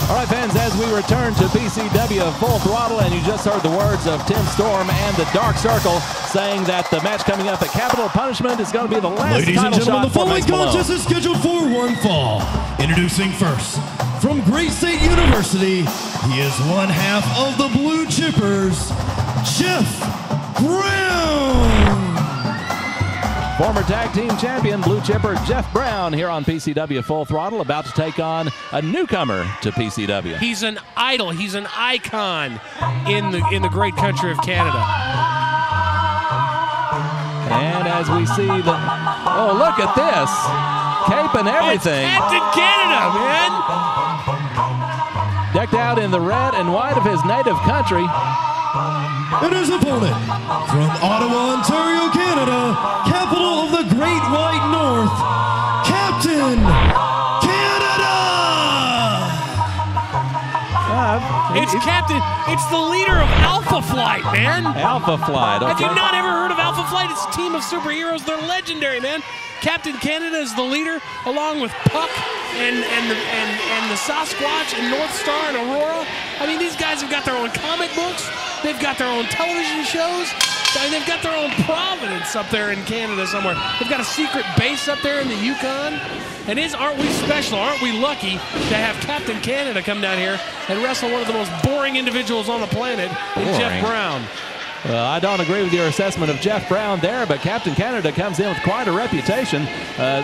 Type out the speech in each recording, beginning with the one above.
All right, fans, as we return to PCW Full Throttle, and you just heard the words of Tim Storm and the Dark Circle saying that the match coming up at Capital Punishment is going to be the last Ladies and title gentlemen, shot the for following Max Malone. contest is scheduled for one fall. Introducing first, from Great State University, he is one half of the Bluechippers, Jeff Brown. Former tag team champion Blue Chipper Jeff Brown here on PCW Full Throttle, about to take on a newcomer to PCW. He's an idol. He's an icon in the great country of Canada. And as we see the, oh, look at this, cape and everything. It's Captain Canada, man. Decked out in the red and white of his native country. And his opponent, from Ottawa, Ontario, Canada, capital of the Great White North, Captain Canada! It's the leader of Alpha Flight, man. Alpha Flight, okay. Have you not ever heard of Alpha Flight? It's a team of superheroes. They're legendary, man. Captain Canada is the leader, along with Puck and the Sasquatch and North Star and Aurora. I mean, these guys have got their own comic books. They've got their own television shows. They've got their own Providence up there in Canada somewhere. They've got a secret base up there in the Yukon. And aren't we special? Aren't we lucky to have Captain Canada come down here and wrestle one of the most boring individuals on the planet in Jeff Brown? Well, I don't agree with your assessment of Jeff Brown there, but Captain Canada comes in with quite a reputation. Well,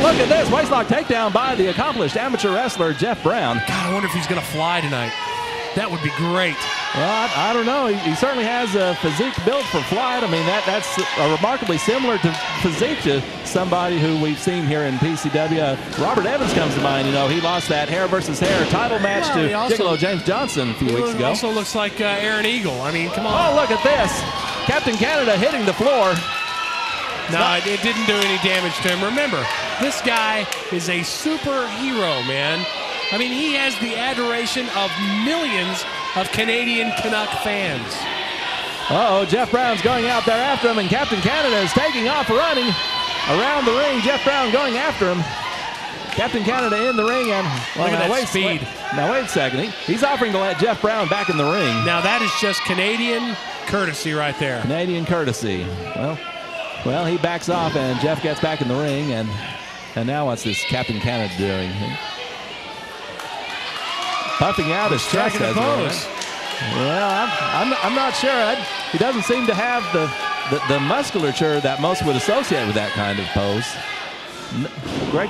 look at this. Waistlock takedown by the accomplished amateur wrestler Jeff Brown. God, I wonder if he's going to fly tonight. That would be great. Well, I don't know. He certainly has a physique built for flight. I mean, that's remarkably similar to physique to somebody who we've seen here in PCW. Robert Evans comes to mind. You know, he lost that hair versus hair title match to Gigolo James Johnson a few weeks ago. Also looks like Aaron Eagle. I mean, come on. Oh, look at this. Captain Canada hitting the floor. No, it didn't do any damage to him. Remember, this guy is a superhero, man. I mean, he has the adoration of millions of Canadian Canuck fans. Uh-oh, Jeff Brown's going out there after him, and Captain Canada is taking off running around the ring. Jeff Brown going after him. Captain Canada in the ring, and look at that speed. Now, wait a second. He's offering to let Jeff Brown back in the ring. Now, that is just Canadian courtesy right there. Canadian courtesy. Well, he backs off, and Jeff gets back in the ring, and now what's this Captain Canada doing? Puffing out his chest. Well, I'm not sure. He doesn't seem to have the musculature that most would associate with that kind of pose.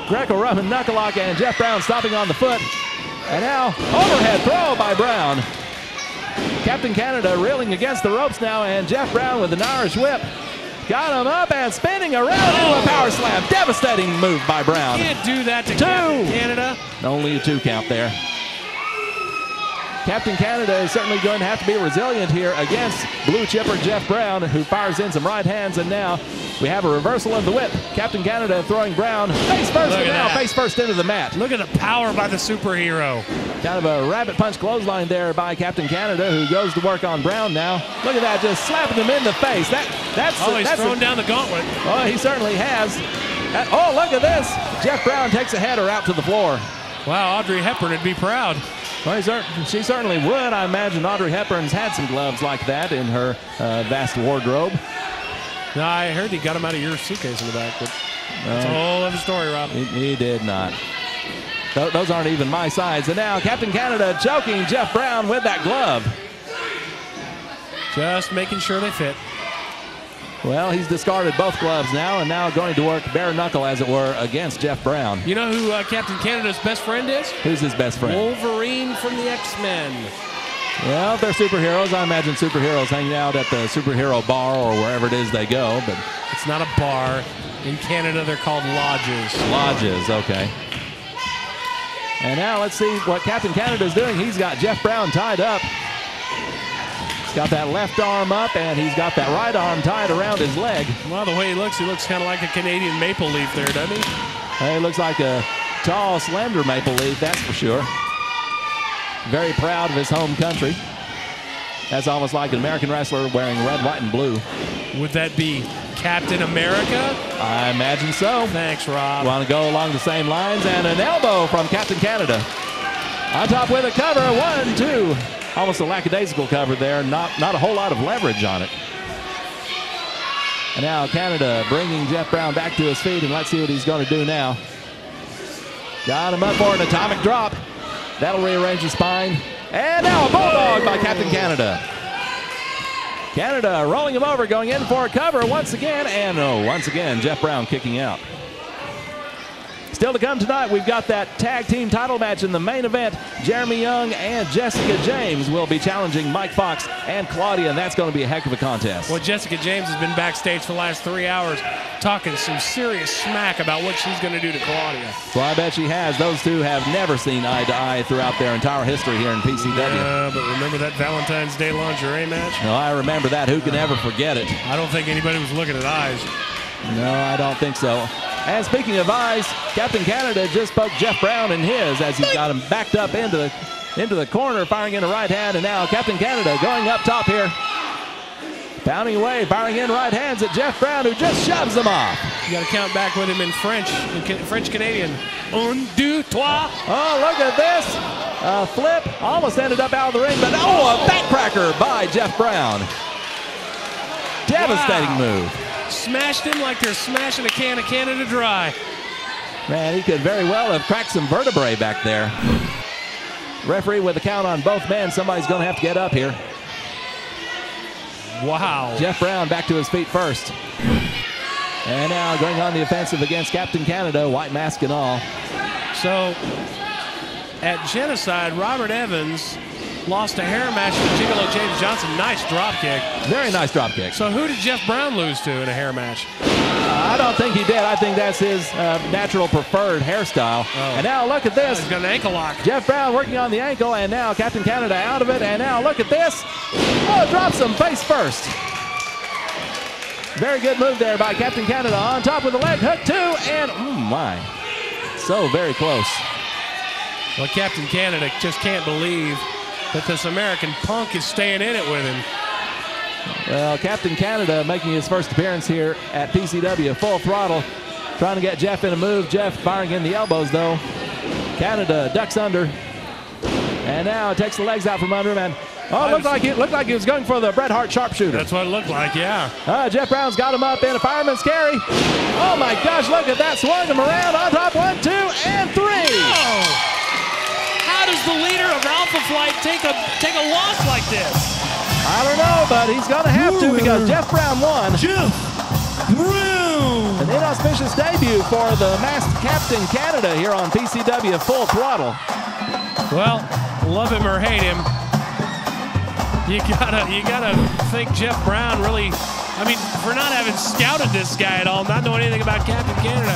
Greco-Roman knuckle lock, and Jeff Brown stopping on the foot. And now overhead throw by Brown. Captain Canada reeling against the ropes now, and Jeff Brown with an Irish whip. Got him up and spinning around into a power slam. Devastating move by Brown. Can't do that to Captain Canada. Only a 2 count there. Captain Canada is certainly going to have to be resilient here against Blue Chipper Jeff Brown, who fires in some right hands, and now we have a reversal of the whip. Captain Canada throwing Brown face first, and now face first into the mat. Look at the power by the superhero. Kind of a rabbit punch clothesline there by Captain Canada, who goes to work on Brown now. Look at that, just slapping him in the face. He's thrown down the gauntlet. Oh, he certainly has. Oh, look at this. Jeff Brown takes a header out to the floor. Wow, Audrey Hepburn would be proud. Well, she certainly would. I imagine Audrey Hepburn's had some gloves like that in her vast wardrobe. No, I heard he got them out of your suitcase in the back, but that's a whole other story, Rob. He did not. Those aren't even my size. And now Captain Canada choking Jeff Brown with that glove. Just making sure they fit. Well, he's discarded both gloves now, and now going to work bare knuckle, as it were, against Jeff Brown. You know who Captain Canada's best friend is? Who's his best friend? Wolverine from the X-Men. Well, if they're superheroes, I imagine superheroes hanging out at the superhero bar or wherever it is they go. But it's not a bar. In Canada, they're called lodges. Lodges, okay. And now let's see what Captain Canada's doing. He's got Jeff Brown tied up. He's got that left arm up, and he's got that right arm tied around his leg. Well, the way he looks kind of like a Canadian maple leaf there, doesn't he? He looks like a tall, slender maple leaf, that's for sure. Very proud of his home country. That's almost like an American wrestler wearing red, white, and blue. Would that be Captain America? I imagine so. Thanks, Rob. Want to go along the same lines, and an elbow from Captain Canada. On top with a cover, 1, 2. Almost a lackadaisical cover there, not a whole lot of leverage on it. And now Canada bringing Jeff Brown back to his feet, and let's see what he's going to do now. Got him up for an atomic drop. That'll rearrange the spine. And now a bulldog by Captain Canada. Canada rolling him over, going in for a cover once again, and once again, Jeff Brown kicking out. Still to come tonight, we've got that tag team title match in the main event. Jeremy Young and Jessica James will be challenging Mike Fox and Claudia, and that's going to be a heck of a contest. Well, Jessica James has been backstage for the last 3 hours talking some serious smack about what she's going to do to Claudia. Well, I bet she has. Those two have never seen eye to eye throughout their entire history here in PCW. Yeah, but remember that Valentine's Day lingerie match? No, I remember that. Who can ever forget it? I don't think anybody was looking at eyes. No, I don't think so. And speaking of eyes, Captain Canada just poked Jeff Brown in his as he's got him backed up into the corner, firing in the right hand. And now Captain Canada going up top here. Pounding away, firing in right hands at Jeff Brown, who just shoves him off. You got to count back with him in French, French-Canadian. Un, deux, trois. Oh, look at this. Flip, almost ended up out of the ring, but a backcracker by Jeff Brown. Devastating move. Smashed him like they're smashing a can of Canada Dry. Man, he could very well have cracked some vertebrae back there. Referee with a count on both men. Somebody's going to have to get up here. Wow. Jeff Brown back to his feet first. And now going on the offensive against Captain Canada, white mask and all. So, at Genocide, Robert Evans lost a hair match to Gigolo James Johnson. Nice drop kick. Very nice drop kick. So who did Jeff Brown lose to in a hair match? I don't think he did. I think that's his natural preferred hairstyle. Oh. And now look at this. He's got an ankle lock. Jeff Brown working on the ankle, and now Captain Canada out of it. And now look at this. Oh, drops him face first. Very good move there by Captain Canada. On top with a leg hook too, and oh my. So very close. Well, Captain Canada just can't believe that this American punk is staying in it with him. Well, Captain Canada making his first appearance here at PCW Full Throttle. Trying to get Jeff in a move. Jeff firing in the elbows, though. Canada ducks under. And now takes the legs out from under him. And it looked like he was going for the Bret Hart sharpshooter. That's what it looked like, yeah. Jeff Brown's got him up in a fireman's carry. Oh, my gosh, look at that. Swung him around on top. 1, 2, and 3. Oh. How does the leader of Alpha Flight take a loss like this? I don't know, but he's going to have to because Jeff Brown won. Jeff Brown! An inauspicious debut for the masked Captain Canada here on PCW Full Throttle. Well, love him or hate him, you gotta think Jeff Brown really, I mean, for not having scouted this guy at all, not knowing anything about Captain Canada,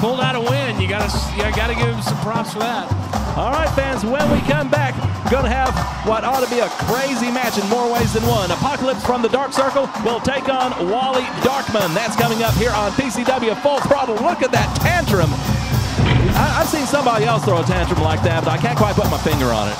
pulled out a win. You gotta give him some props for that. All right, fans, when we come back, we're going to have what ought to be a crazy match in more ways than one. Apocalypse from the Dark Circle will take on Wally Darkman. That's coming up here on PCW Full Throttle. Look at that tantrum. I've seen somebody else throw a tantrum like that, but I can't quite put my finger on it.